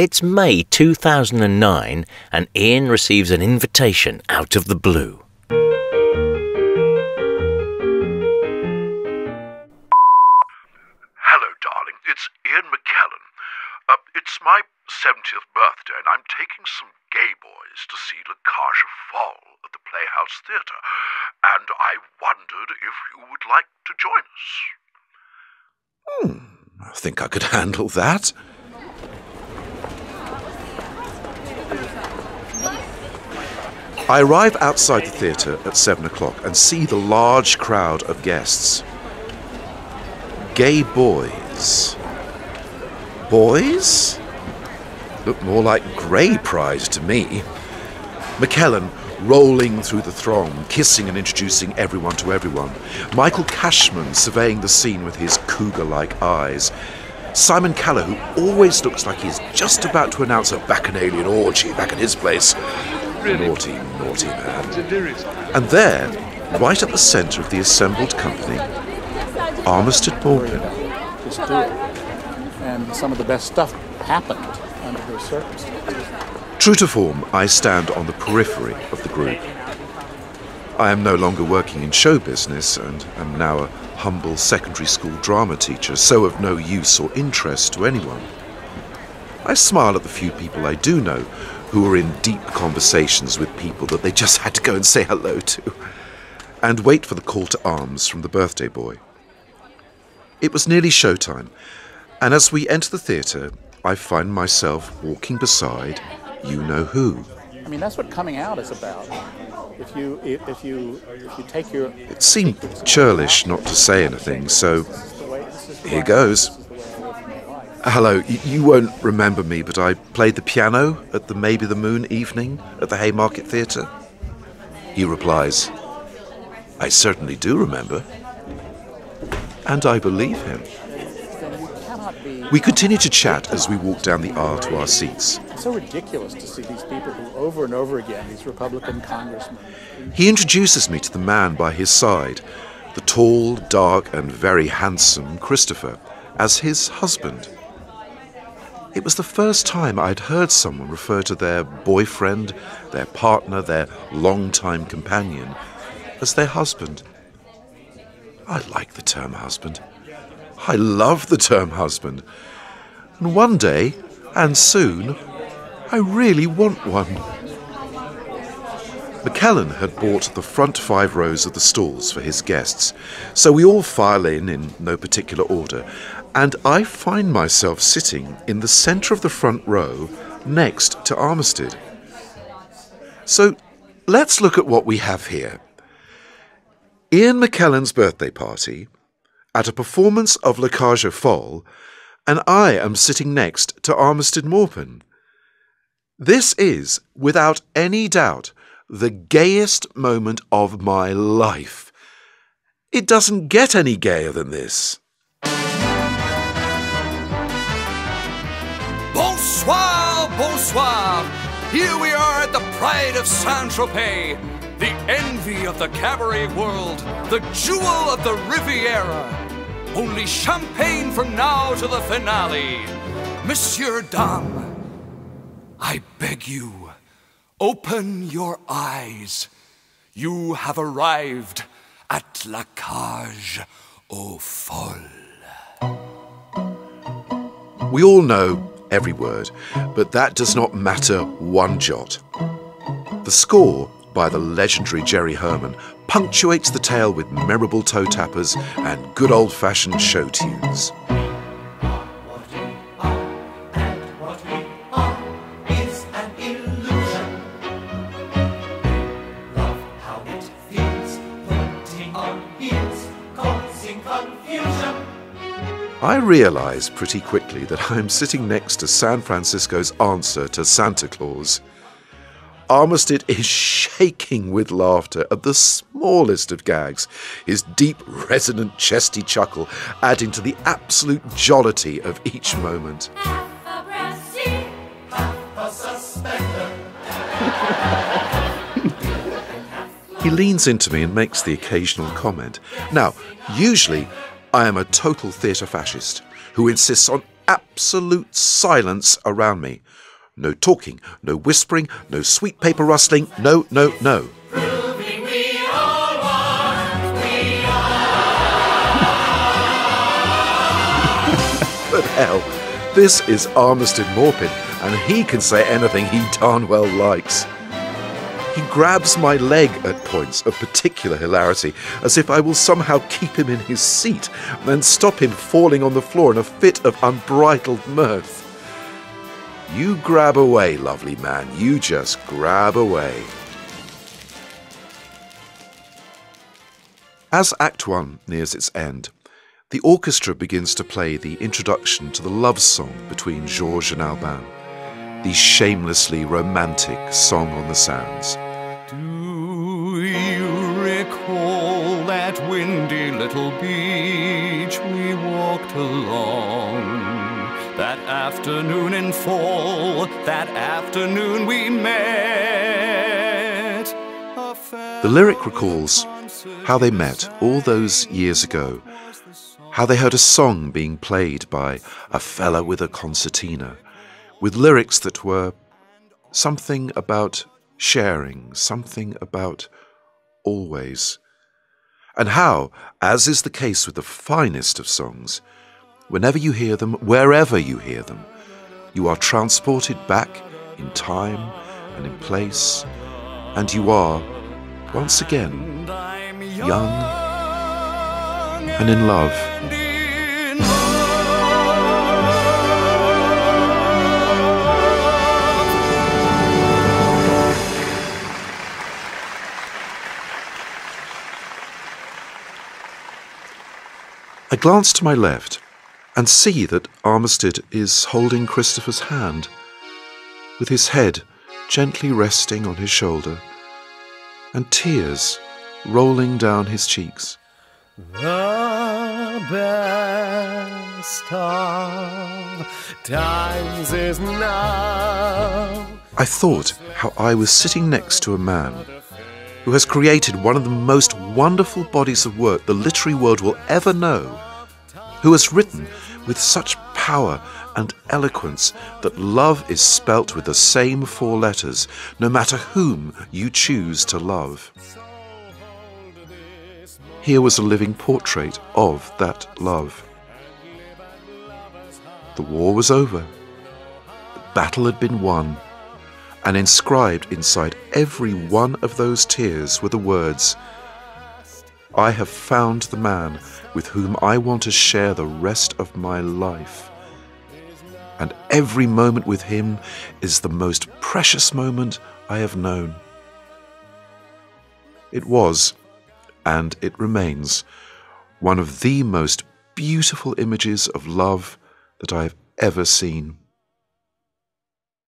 It's May 2009 and Ian receives an invitation out of the blue. Hello, darling. It's Ian McKellen. It's my 70th birthday and I'm taking some gay boys to see La Cage aux Folles at the Playhouse Theatre. And I wondered if you would like to join us. I think I could handle that. I arrive outside the theatre at 7 o'clock and see the large crowd of guests. Gay boys. Boys? Look more like grey pride to me. McKellen rolling through the throng, kissing and introducing everyone to everyone. Michael Cashman surveying the scene with his cougar-like eyes. Simon Callow, who always looks like he's just about to announce a bacchanalian orgy back at his place. Naughty, naughty man. And there, right at the centre of the assembled company, Armistead Maupin. And some of the best stuff happened under those circumstances. True to form, I stand on the periphery of the group. I am no longer working in show business and am now a humble secondary school drama teacher, so of no use or interest to anyone. I smile at the few people I do know who are in deep conversations with people that they just had to go and say hello to, and wait for the call to arms from the birthday boy. It was nearly showtime, and as we enter the theatre, I find myself walking beside you-know-who. I mean, that's what coming out is about. If you take your... It seemed churlish not to say anything, so here goes. Hello, you won't remember me, but I played the piano at the Maybe the Moon evening at the Haymarket Theatre. He replies, I certainly do remember. And I believe him. We continue to chat as we walk down the aisle to our seats. It's so ridiculous to see these people who over and over again, these Republican congressmen. He introduces me to the man by his side, the tall, dark and very handsome Christopher, as his husband. It was the first time I'd heard someone refer to their boyfriend, their partner, their longtime companion, as their husband. I like the term husband. I love the term husband. And one day, and soon, I really want one. McKellen had bought the front 5 rows of the stalls for his guests, so we all file in no particular order, and I find myself sitting in the centre of the front row next to Armistead. So let's look at what we have here. Ian McKellen's birthday party, at a performance of La Cage aux Folles, and I am sitting next to Armistead Maupin. This is, without any doubt, the gayest moment of my life. It doesn't get any gayer than this. Bonsoir, bonsoir. Here we are at the pride of Saint-Tropez, the envy of the cabaret world, the jewel of the Riviera. Only champagne from now to the finale. Monsieur, dame, I beg you, open your eyes. You have arrived at La Cage aux Folles. We all know every word, but that does not matter one jot. The score, by the legendary Jerry Herman, punctuates the tale with memorable toe tappers and good old-fashioned show tunes. I realise pretty quickly that I'm sitting next to San Francisco's answer to Santa Claus. Armistead is shaking with laughter at the smallest of gags, his deep, resonant, chesty chuckle adding to the absolute jollity of each moment. He leans into me and makes the occasional comment. Now, usually I am a total theatre fascist who insists on absolute silence around me. No talking, no whispering, no sweet paper rustling, no, no, no. But hell, this is Armistead Maupin, and he can say anything he darn well likes. He grabs my leg at points of particular hilarity, as if I will somehow keep him in his seat, and stop him falling on the floor in a fit of unbridled mirth. You grab away, lovely man, you just grab away. As Act 1 nears its end, the orchestra begins to play the introduction to the love song between Georges and Albin, the shamelessly romantic song on the sands. Do you recall that windy little beach we walked along? That afternoon in fall, that afternoon we met. The lyric recalls how they met all those years ago, how they heard a song being played by a fella with a concertina, with lyrics that were something about sharing, something about always. And how, as is the case with the finest of songs, whenever you hear them, wherever you hear them, you are transported back in time and in place, and you are, once again, young and in love. I glance to my left and see that Armistead is holding Christopher's hand, with his head gently resting on his shoulder and tears rolling down his cheeks. The best of times is now. I thought how I was sitting next to a man who has created one of the most wonderful bodies of work the literary world will ever know, who has written with such power and eloquence that love is spelt with the same 4 letters, no matter whom you choose to love. Here was a living portrait of that love. The war was over. The battle had been won. And inscribed inside every one of those tears were the words, "I have found the man with whom I want to share the rest of my life. And every moment with him is the most precious moment I have known." It was, and it remains, one of the most beautiful images of love that I have ever seen.